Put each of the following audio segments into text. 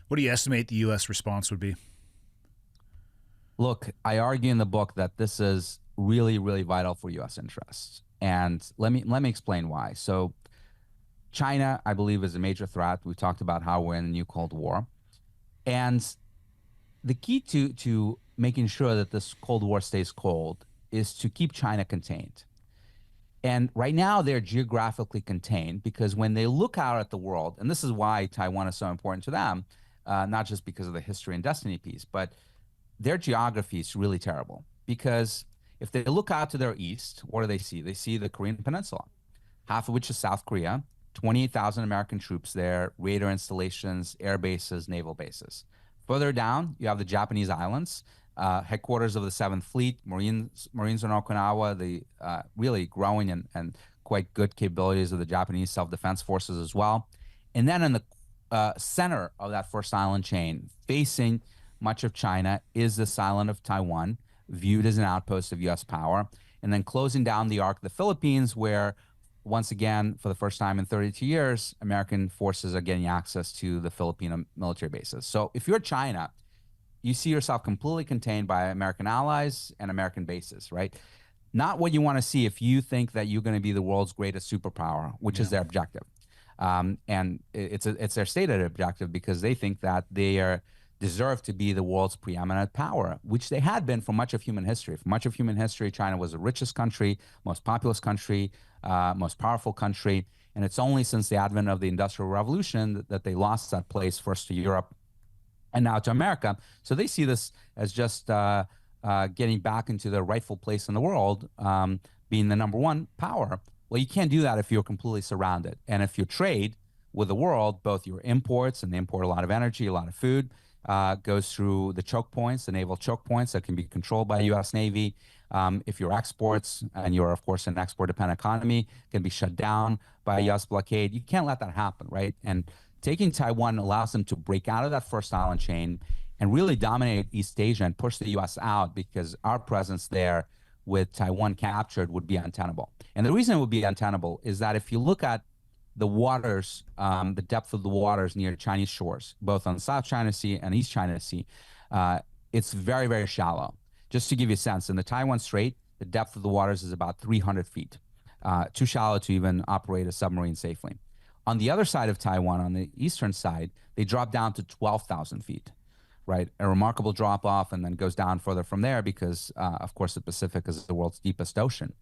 What do you estimate the U.S. response would be? Look, I argue in the book that this is really, really vital for U.S. interests, and let me explain why. So, China, I believe, is a major threat. We talked about how we're in a new Cold War, and the key to making sure that this Cold War stays cold is to keep China contained. And right now, they're geographically contained because when they look out at the world, and this is why Taiwan is so important to them, not just because of the history and destiny piece, but their geography is really terrible. Because if they look out to their east, what do they see? They see the Korean Peninsula, half of which is South Korea, 28,000 American troops there, radar installations, air bases, naval bases. Further down, you have the Japanese islands, headquarters of the Seventh Fleet, Marines in Okinawa, the really growing and quite good capabilities of the Japanese self-defense forces as well. And then in the center of that first island chain, facing much of China, is this island of Taiwan, viewed as an outpost of U.S. power. And then closing down the arc, the Philippines, where once again, for the first time in 32 years, American forces are getting access to the Filipino military bases. So if you're China, you see yourself completely contained by American allies and American bases, right? Not what you want to see if you think that you're going to be the world's greatest superpower, which is Yeah. their objective. And it's their stated objective because they think that they are deserve to be the world's preeminent power, which they had been for much of human history. For much of human history, China was the richest country, most populous country, most powerful country. And it's only since the advent of the Industrial Revolution that they lost that place first to Europe and now to America. So they see this as just getting back into their rightful place in the world, being the number one power. Well, you can't do that if you're completely surrounded. And if you trade with the world, both your imports, and they import a lot of energy, a lot of food, goes through the choke points, the naval choke points that can be controlled by U.S. Navy. If your exports, and you're, of course, an export-dependent economy, can be shut down by a U.S. blockade. You can't let that happen, right? And taking Taiwan allows them to break out of that first island chain and really dominate East Asia and push the U.S. out because our presence there with Taiwan captured would be untenable. And the reason it would be untenable is that if you look at the waters, the depth of the waters near Chinese shores, both on South China Sea and East China Sea, it's very, very shallow. Just to give you a sense, in the Taiwan Strait, the depth of the waters is about 300 feet, too shallow to even operate a submarine safely. On the other side of Taiwan, on the eastern side, they drop down to 12,000 feet, right? A remarkable drop off, and then goes down further from there because, of course, the Pacific is the world's deepest ocean.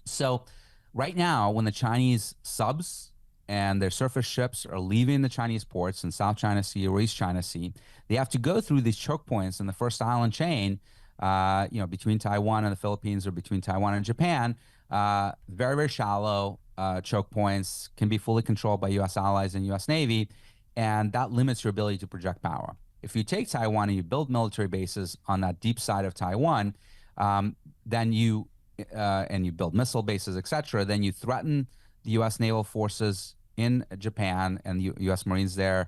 So, right now, when the Chinese subs and their surface ships are leaving the Chinese ports in South China Sea or East China Sea, they have to go through these choke points in the first island chain, between Taiwan and the Philippines or between Taiwan and Japan. Very, very shallow choke points can be fully controlled by U.S. allies and U.S. Navy, and that limits your ability to project power. If you take Taiwan and you build military bases on that deep side of Taiwan, then you build missile bases, etc., then you threaten the U.S. naval forces in Japan and the U.S. Marines there,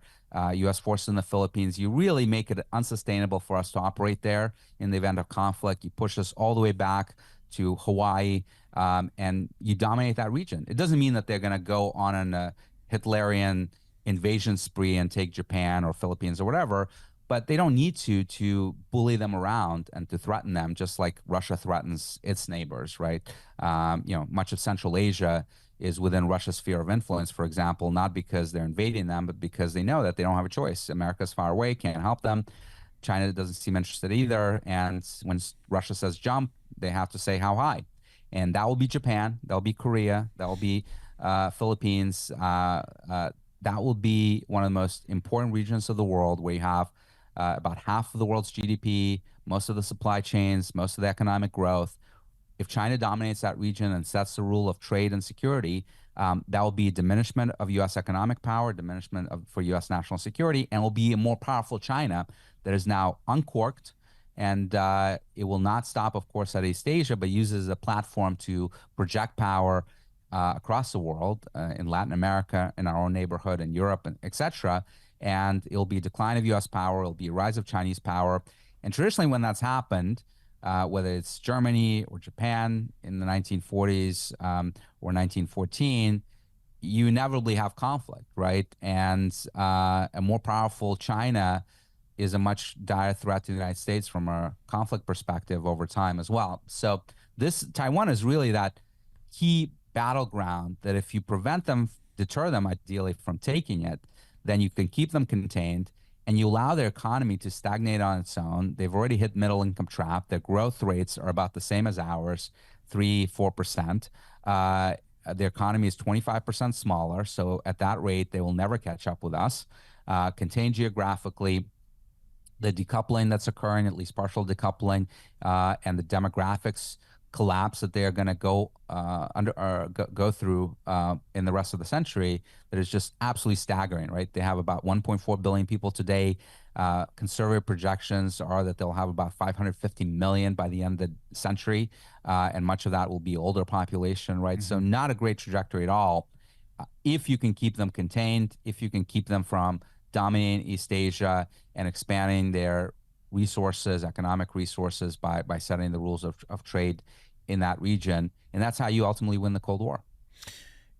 U.S. forces in the Philippines. You really make it unsustainable for us to operate there in the event of conflict. You push us all the way back to Hawaii, and you dominate that region. It doesn't mean that they're going to go on a Hitlerian invasion spree and take Japan or Philippines or whatever, but they don't need to bully them around and to threaten them, just like Russia threatens its neighbors, right? Much of Central Asia is within Russia's sphere of influence, for example, not because they're invading them, but because they know that they don't have a choice. America's far away, can't help them. China doesn't seem interested either. And when Russia says jump, they have to say how high. And that will be Japan, that will be Korea, that will be Philippines. That will be one of the most important regions of the world where you have about half of the world's GDP, most of the supply chains, most of the economic growth. If China dominates that region and sets the rule of trade and security, that will be a diminishment of U.S. economic power, for U.S. national security, and will be a more powerful China that is now uncorked. And it will not stop, of course, at East Asia, but uses a platform to project power across the world, in Latin America, in our own neighborhood, in Europe, and et cetera. And it'll be a decline of U.S. power. It'll be a rise of Chinese power. And traditionally, when that's happened, whether it's Germany or Japan in the 1940s or 1914, you inevitably have conflict, right? And a more powerful China is a much dire threat to the United States from a conflict perspective over time as well. So this Taiwan is really that key battleground that if you prevent them, deter them ideally from taking it, then you can keep them contained and you allow their economy to stagnate on its own. They've already hit middle income trap. Their growth rates are about the same as ours, 3-4%. Their economy is 25% smaller. So at that rate, they will never catch up with us. Contained geographically, the decoupling that's occurring, at least partial decoupling, and the demographics collapse that they are going to go through in the rest of the century, that is just absolutely staggering, right? They have about 1.4 billion people today. Conservative projections are that they'll have about 550 million by the end of the century, and much of that will be older population, right? So not a great trajectory at all. If you can keep them contained, if you can keep them from dominating East Asia and expanding their resources, economic resources, by setting the rules of trade in that region. And that's how you ultimately win the Cold War.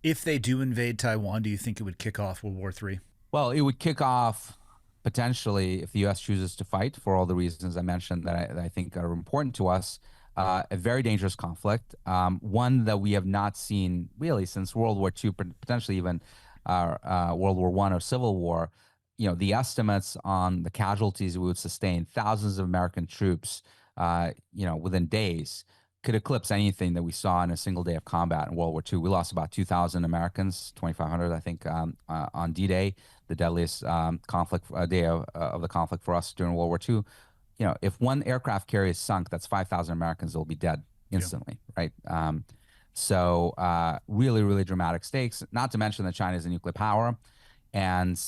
If they do invade Taiwan, do you think it would kick off World War III? Well, it would kick off potentially, if the U.S. chooses to fight, for all the reasons I mentioned that I think are important to us, a very dangerous conflict, one that we have not seen really since World War II, potentially even World War I or Civil War. You know, the estimates on the casualties we would sustain, thousands of American troops, within days, could eclipse anything that we saw in a single day of combat in World War II. We lost about 2,000 Americans, 2,500, I think, on D-Day, the deadliest conflict day of the conflict for us during World War II. You know, if one aircraft carrier is sunk, that's 5,000 Americans that will be dead instantly, right? So really, really dramatic stakes, not to mention that China is a nuclear power. And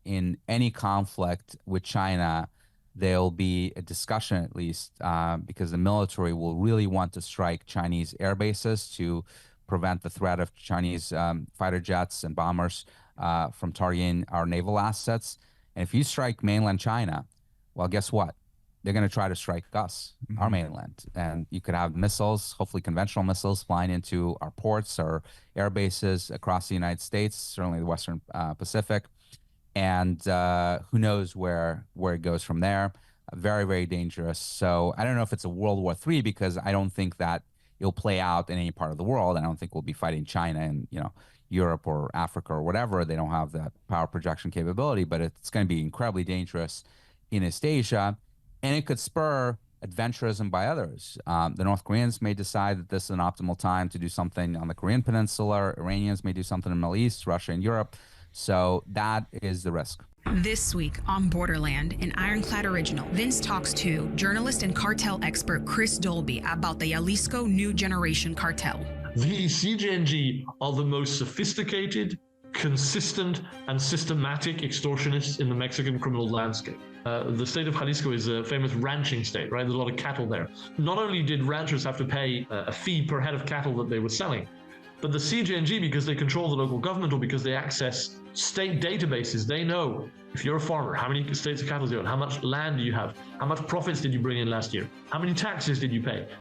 in any conflict with China, there'll be a discussion, at least, because the military will really want to strike Chinese air bases to prevent the threat of Chinese fighter jets and bombers from targeting our naval assets. And if you strike mainland China, well, guess what? They're going to try to strike us, our mainland. And you could have missiles, hopefully conventional missiles, flying into our ports or air bases across the United States, certainly the Western Pacific. And who knows where it goes from there. Very, very dangerous. So I don't know if it's a World War III, because I don't think that it'll play out in any part of the world. I don't think we'll be fighting China in Europe or Africa or whatever. They don't have that power projection capability, but it's going to be incredibly dangerous in East Asia. And it could spur adventurism by others. The North Koreans may decide that this is an optimal time to do something on the Korean Peninsula. Iranians may do something in the Middle East, Russia and Europe. So that is the risk. This week on Borderland, an Ironclad original, Vince talks to journalist and cartel expert Chris Dolby about the Jalisco New Generation Cartel. The CJNG are the most sophisticated, consistent, and systematic extortionists in the Mexican criminal landscape. The state of Jalisco is a famous ranching state, right? There's a lot of cattle there. Not only did ranchers have to pay a fee per head of cattle that they were selling, but the CJNG, because they control the local government or because they access state databases, they know, if you're a farmer, how many states of cattle do you own, how much land do you have, how much profits did you bring in last year, how many taxes did you pay.